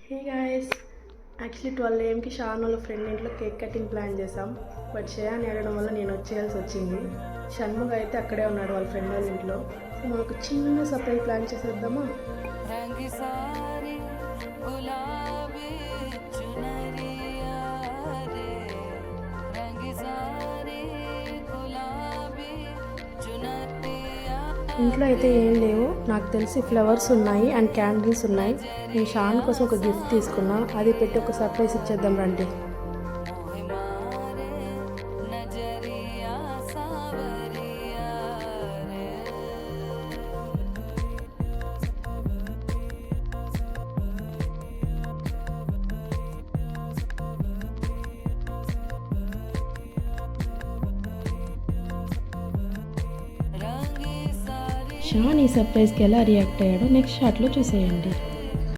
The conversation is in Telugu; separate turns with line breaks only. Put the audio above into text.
Hey guys, actually 12 AM Shaan వాళ్ళ ఫ్రెండ్ ఇంట్లో కేక్ కటింగ్ ప్లాన్ చేసాం. బట్ శ్రేయాని అడగడం వల్ల నేను వచ్చేయాల్సి వచ్చింది. షణ్ముగ అయితే అక్కడే ఉన్నాడు వాళ్ళ ఫ్రెండ్ వాళ్ళ ఇంట్లో. సో మనం ఒక చిన్న సర్ప్రైజ్ ప్లాన్ చేసేద్దామా? ఇంట్లో అయితే ఏం లేవు, నాకు తెలిసి ఫ్లవర్స్ ఉన్నాయి అండ్ క్యాండిల్స్ ఉన్నాయి. నేను షాన్ కోసం ఒక గిఫ్ట్ తీసుకున్నా, అది పెట్టి ఒక సర్ప్రైజ్ ఇచ్చేద్దాం రండి. షాన్ ఈ సర్ప్రైజ్కి ఎలా రియాక్ట్ అయ్యాడో నెక్స్ట్ షాట్లో చూసేయండి.